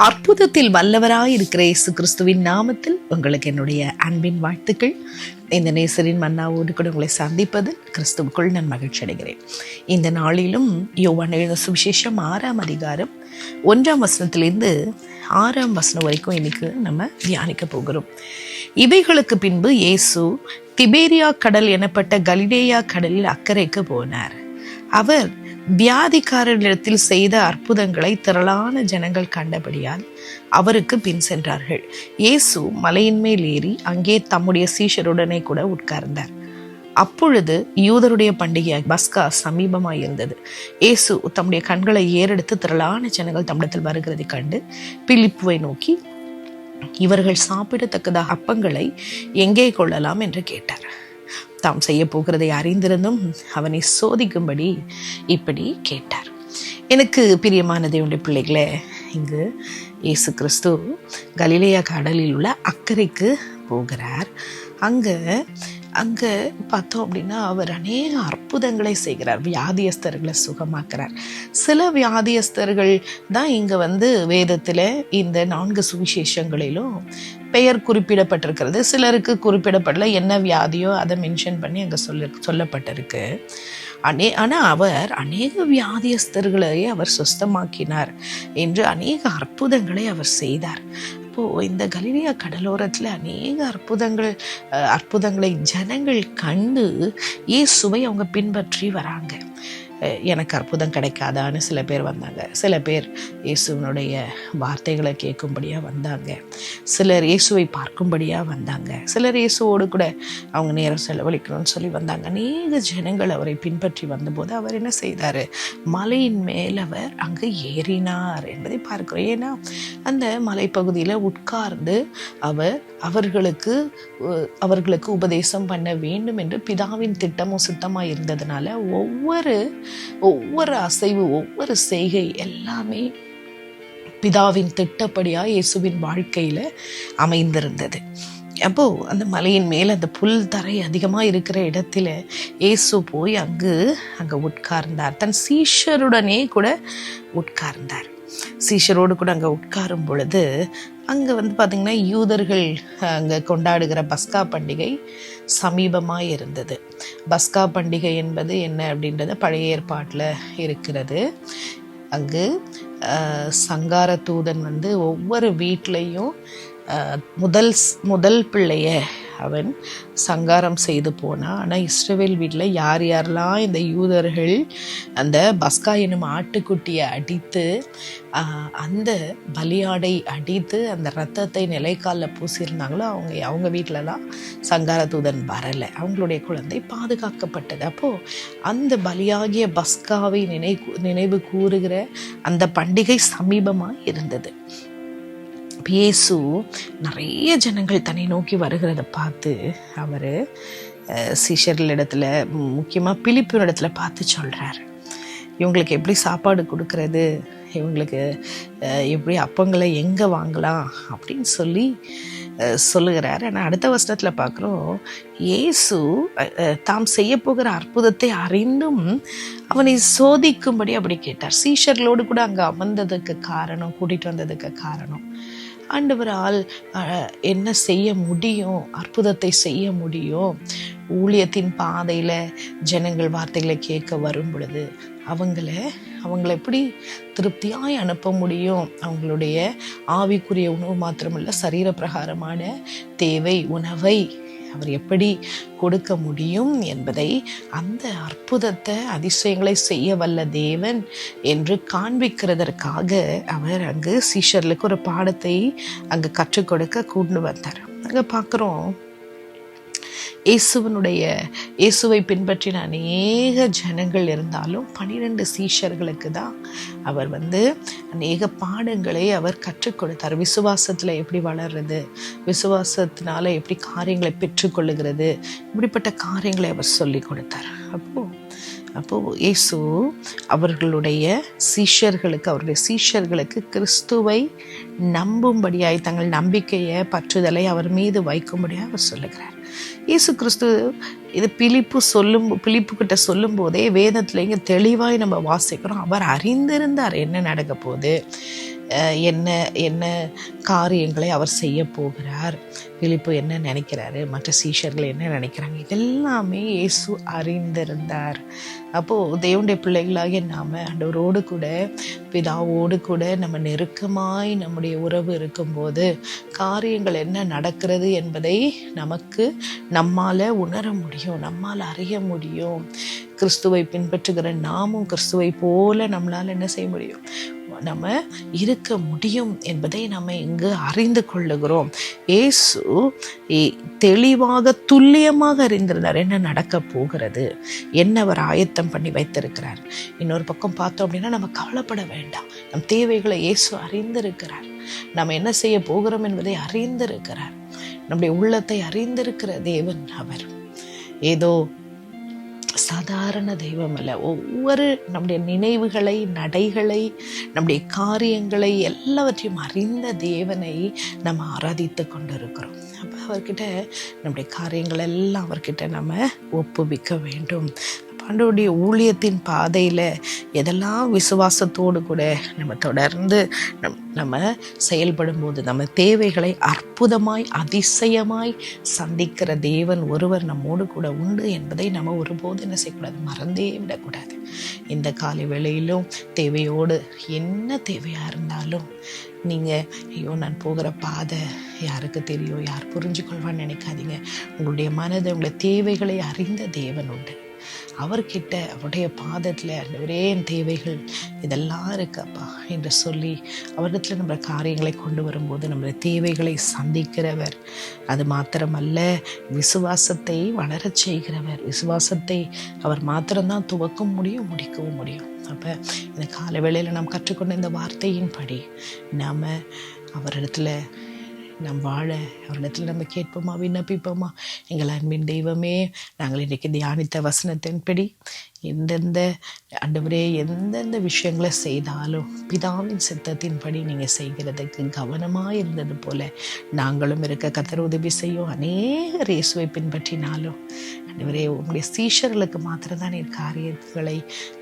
அற்புதத்தில் வல்லவராயிருக்கிற இயேசு கிறிஸ்துவின் நாமத்தில் உங்களுக்கு என்னுடைய அன்பின் வாழ்த்துக்கள். இந்த நேசரின் மன்னாவோடு கூட உங்களை சந்திப்பது கிறிஸ்துவுக்குள் நான் மகிழ்ச்சி அடைகிறேன். இந்த நாளிலும் யோவான் எழுதின சுவிசேஷம் 6ஆம் அதிகாரம் 1ஆம் வசனத்திலிருந்து 6ஆம் வசனம் வரைக்கும் இன்னைக்கு நம்ம தியானிக்க போகிறோம். இவைகளுக்கு பின்பு இயேசு திபேரியா கடல் எனப்பட்ட கலிலேயா கடலில் அக்கறைக்கு போனார். அவர் வியாதிக்காரர்களிடத்தில் செய்த அற்புதங்களை திரளான ஜனங்கள் கண்டபடியால் அவருக்கு பின் சென்றார்கள். இயேசு மலையின் மேல் ஏறி அங்கே தம்முடைய சீஷருடனே கூட உட்கார்ந்தார். அப்பொழுது யூதருடைய பண்டிகை பஸ்கா சமீபமாய் இருந்தது. இயேசு தம்முடைய கண்களை ஏறெடுத்து திரளான ஜனங்கள் தம்மிடத்தில் வருகிறதை கண்டு பிலிப்புவை நோக்கி, இவர்கள் சாப்பிடத்தக்கதாக அப்பங்களை எங்கே கொள்ளலாம் என்று கேட்டார். தாம் செய்ய போகிறதை அறிந்திருந்தும் அவனை சோதிக்கும்படி இப்படி கேட்டார். எனக்கு பிரியமான தேவனுடைய பிள்ளைகளே, இங்கு இயேசு கிறிஸ்து கலிலேயா கடலில் உள்ள அக்கறைக்கு போகிறார். அங்கே பார்த்தோம் அப்படின்னா அவர் அநேக அற்புதங்களை செய்கிறார். வியாதியஸ்தர்களை சுகமாக்குறார். சில வியாதியஸ்தர்கள் தான் இங்கே வேதத்தில் இந்த 4 சுவிசேஷங்களிலும் பெயர் குறிப்பிடப்பட்டிருக்கிறது. சிலருக்கு குறிப்பிடப்படல. என்ன வியாதியோ அதை மென்ஷன் பண்ணி அங்கே சொல்லப்பட்டிருக்கு. ஆனால் அவர் அநேக வியாதியஸ்தர்களை அவர் சுஸ்தமாக்கினார் என்று அநேக அற்புதங்களை அவர் செய்தார். அப்போது இந்த கலிலேயா கடலோரத்தில் அநேக அற்புதங்களை ஜனங்கள் கண்டு இயேசுவை அவங்க பின்பற்றி வராங்க. எனக்கு அற்புதம் கிடைக்காதான்னு சில பேர் வந்தாங்க. சில பேர் இயேசுவனுடைய வார்த்தைகளை கேட்கும்படியாக வந்தாங்க. சிலர் இயேசுவை பார்க்கும்படியாக வந்தாங்க. சிலர் இயேசுவோடு கூட அவங்க நேரம் செலவழிக்கணும்னு சொல்லி வந்தாங்க. அநேக ஜனங்கள் அவரை பின்பற்றி வந்தபோது அவர் என்ன செய்தார்? மலையின் மேல் அவர் அங்கு ஏறினார் என்பதை பார்க்கிறோம். ஏன்னா அந்த மலைப்பகுதியில் உட்கார்ந்து அவர்களுக்கு உபதேசம் பண்ண வேண்டும் என்று பிதாவின் திட்டமும் சித்தமாக இருந்ததுனால ஒவ்வொரு அசைவு, ஒவ்வொரு செய்கை எல்லாமே பிதாவின் திட்டப்படியா இயேசுவின் வாழ்க்கையில அமைந்திருந்தது. அப்போ அந்த மலையின் மேல் அந்த புல் தரை அதிகமாக இருக்கிற இடத்துல இயேசு போய் அங்கே உட்கார்ந்தார். தன் சீஷருடனே கூட உட்கார்ந்தார். சீஷரோடு கூட அங்கே உட்காரும் பொழுது அங்கே பார்த்திங்கன்னா யூதர்கள் அங்கே கொண்டாடுகிற பஸ்கா பண்டிகை சமீபமாக இருந்தது. பஸ்கா பண்டிகை என்பது என்ன அப்படின்றத பழைய ஏற்பாட்டில் இருக்கிறது. அங்கு சங்கார தூதன் ஒவ்வொரு வீட்லேயும் முதல் பிள்ளைய அவன் சங்காரம் செய்து போனான். ஆனால் இஸ்ரவேல் வீட்டில் யாரெல்லாம் இந்த யூதர்கள் அந்த பஸ்கா எனும் ஆட்டுக்குட்டியை அடித்து அந்த பலியாடை அடித்து அந்த இரத்தத்தை நிலைக்காலில் பூசியிருந்தாங்களோ அவங்க வீட்டிலலாம் சங்கார தூதன் வரலை. அவங்களுடைய குழந்தை பாதுகாக்கப்பட்டது. அப்போது அந்த பலியாகிய பஸ்காவை நினைவு கூறுகிற அந்த பண்டிகை சமீபமாக இருந்தது. இயேசு நிறைய ஜனங்கள் தன்னை நோக்கி வருகிறத பார்த்து அவர் சீஷர்களிடத்துல, முக்கியமாக பிலிப்பினிடத்துல பார்த்து சொல்கிறார், இவங்களுக்கு எப்படி சாப்பாடு கொடுக்கறது, இவங்களுக்கு எப்படி அப்பங்களை எங்கே வாங்கலாம் அப்படின்னு சொல்லி சொல்லுகிறார். ஆனால் அடுத்த வசனத்தில் பார்க்குறோம், இயேசு தாம் செய்ய போகிற அற்புதத்தை அறிந்தும் அவனை சோதிக்கும்படி அப்படி கேட்டார். சீஷர்களோடு கூட அங்கே அமர்ந்ததுக்கு காரணம், கூட்டிகிட்டு வந்ததுக்கு காரணம், ஆண்டவரால் என்ன செய்ய முடியும், அற்புதத்தை செய்ய முடியும். ஊழியத்தின் பாதையில் ஜனங்கள் வார்த்தைகளை கேட்க வரும் பொழுது அவங்கள எப்படி திருப்தியாய் அனுப்ப முடியும்? அவங்களுடைய ஆவிக்குரிய உணவு மாத்திரமல்ல, சரீர பிரகாரமான தேவை உணவை அவர் எப்படி கொடுக்க முடியும் என்பதை, அந்த அற்புதத்தை அதிசயங்களை செய்ய வல்ல தேவன் என்று காண்பிக்கிறதற்காக அவர் அங்கு சீஷர்களுக்கு ஒரு பாடத்தை அங்கு கற்றுக் கொடுக்க கொண்டு வந்தார். அங்கே பார்க்குறோம், இயேசுவை பின்பற்றின அநேக ஜனங்கள் இருந்தாலும் 12 சீஷர்களுக்கு தான் அவர் அநேக பாடங்களை அவர் கற்றுக் கொடுத்தார். விசுவாசத்தில் எப்படி வளர்றது, விசுவாசத்தினால எப்படி காரியங்களை பெற்றுக்கொள்ளுகிறது, இப்படிப்பட்ட காரியங்களை அவர் சொல்லி கொடுத்தார். அப்போது இயேசு அவருடைய சீஷர்களுக்கு கிறிஸ்துவை நம்பும்படியாய், தங்கள் நம்பிக்கையை பற்றுதலை அவர் மீது வைக்கும்படியாக அவர் சொல்லுகிறார். இயேசு கிறிஸ்து இது பிலிப்பு கிட்ட சொல்லும் போதே வேதத்துல இங்க தெளிவாய் நம்ம வாசிக்கிறோம். அவர் அறிந்திருந்தார் என்ன நடக்க போகுது, என்ன என்ன காரியங்களை அவர் செய்ய போகிறார், பிலிப்பு என்ன நினைக்கிறாரு, மற்ற சீஷர்கள் என்ன நினைக்கிறாங்க, இதெல்லாமே இயேசு அறிந்திருந்தார். அப்போது தேவனுடைய பிள்ளைகளாகிய நாம் ஆண்டவரோடு கூட பிதாவோடு கூட நம்ம நெருக்கமாய் நம்முடைய உறவு இருக்கும்போது காரியங்கள் என்ன நடக்கிறது என்பதை நம்மால் உணர முடியும், நம்மால் அறிய முடியும். கிறிஸ்துவை பின்பற்றுகிற நாமும் கிறிஸ்துவை போல நம்மளால் என்ன செய்ய முடியும், நம்ம இருக்க முடியும் என்பதை நம்ம இங்கு அறிந்து கொள்ளுகிறோம். இயேசு தெளிவாக துல்லியமாக அறிந்திருந்தார் என்ன நடக்க போகிறது, என்ன அவர் ஆயத்தம் பண்ணி வைத்திருக்கிறார். இன்னொரு பக்கம் பார்த்தோம் அப்படின்னா நம்ம கவலைப்பட வேண்டாம். நம் தேவைகளை இயேசு அறிந்திருக்கிறார். நம்ம என்ன செய்ய போகிறோம் என்பதை அறிந்திருக்கிறார். நம்முடைய உள்ளத்தை அறிந்திருக்கிற தேவன் அவர். ஏதோ சாதாரண தெய்வம் அல்ல. ஒவ்வொரு நம்முடைய நினைவுகளை, நடைகளை, நம்முடைய காரியங்களை எல்லாவற்றையும் அறிந்த தேவனை நம்ம ஆராதித்து கொண்டு இருக்கிறோம். அப்போ அவர்கிட்ட நம்முடைய காரியங்கள் எல்லாம் அவர்கிட்ட நம்ம ஒப்புவிக்க வேண்டும். ஆண்டவருடைய ஊழியத்தின் பாதையில் எதெல்லாம் விசுவாசத்தோடு கூட நம்ம தொடர்ந்து நம்ம செயல்படும் போது நம்ம தேவைகளை அற்புதமாய் அதிசயமாய் சந்திக்கிற தேவன் ஒருவர் நம்மோடு கூட உண்டு என்பதை நம்ம ஒருபோது என்ன செய்யக்கூடாது, மறந்தே விடக்கூடாது. இந்த காலை வேளையிலும் தேவையோடு என்ன தேவையாக இருந்தாலும் நீங்கள் ஐயோ நான் போகிற பாதை யாருக்கு தெரியும், யார் புரிஞ்சு கொள்வான்னு நினைக்காதீங்க. உங்களுடைய மனதை, உங்களுடைய தேவைகளை அறிந்த தேவன் உண்டு. அவர்கிட்ட அவருடைய பாதத்தில் ஆண்டவரே என் தேவைகள் இதெல்லாம் இருக்கப்பா என்று சொல்லி அவரிடத்துல நம்ம காரியங்களை கொண்டு வரும்போது நம்முடைய தேவைகளை சந்திக்கிறவர். அது மாத்திரமல்ல, விசுவாசத்தை வளரச் செய்கிறவர். விசுவாசத்தை அவர் மாத்திரம்தான் துவக்கவும் முடியும், முடிக்கவும் முடியும். அப்போ இந்த கால வேளையில் நாம் கற்றுக்கொண்ட இந்த வார்த்தையின்படி நாம் அவரிடத்துல நம் வாழ அவரிடத்தில் நம்ம கேட்போமா, விண்ணப்பிப்போமா. எங்கள் அன்பின் தெய்வமே, நாங்கள் இன்றைக்கு தியானித்த வசனத்தின்படி ஆண்டவரே எந்தெந்த விஷயங்களை செய்தாலும் பிதாவின் சித்தத்தின்படி நீங்கள் செய்கிறதுக்கு கவனமாக இருந்தது போல நாங்களும் இருக்க கர்த்தர் உதவி செய்யும். அநேகர் இயேசுவை பின்பற்றினாலும் ஆண்டவரே உங்களுடைய சீஷர்களுக்கு மாத்திரம்தான் நீர் காரியங்களை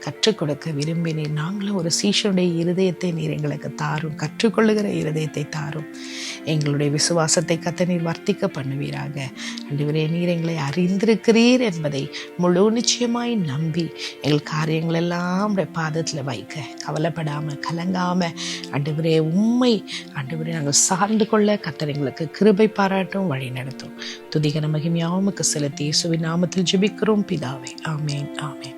கற்றுக் கொடுக்க விரும்பினீர். நாங்களும் ஒரு சீஷனுடைய இருதயத்தை நீர் எங்களுக்கு தாரும், கற்றுக்கொள்ளுகிற இருதயத்தை தாரும். எங்களுடைய விசுவாசத்தை கர்த்தர் நீர் வர்த்திக்க பண்ணுவீராக. ஆண்டவரே நீர் எங்களை அறிந்திருக்கிறீர் என்பதை முழு நிச்சயமாய் நம்பி எங்கள் காரியங்கள் எல்லாம் பாதத்தில் வைக்க கவலைப்படாமல் கலங்காமல் ஆண்டவரே உம்மை ஆண்டவரே நாங்கள் சார்ந்து கொள்ள கர்த்தர் எங்களுக்கு கிருபை பாராட்டும், வழி நடத்தும். துதிகன மகிமையாவுக்கு செலுத்தி இயேசுவின் நாமத்தில் ஜெபிக்கிறோம் பிதாவே. ஆமேன், ஆமேன்.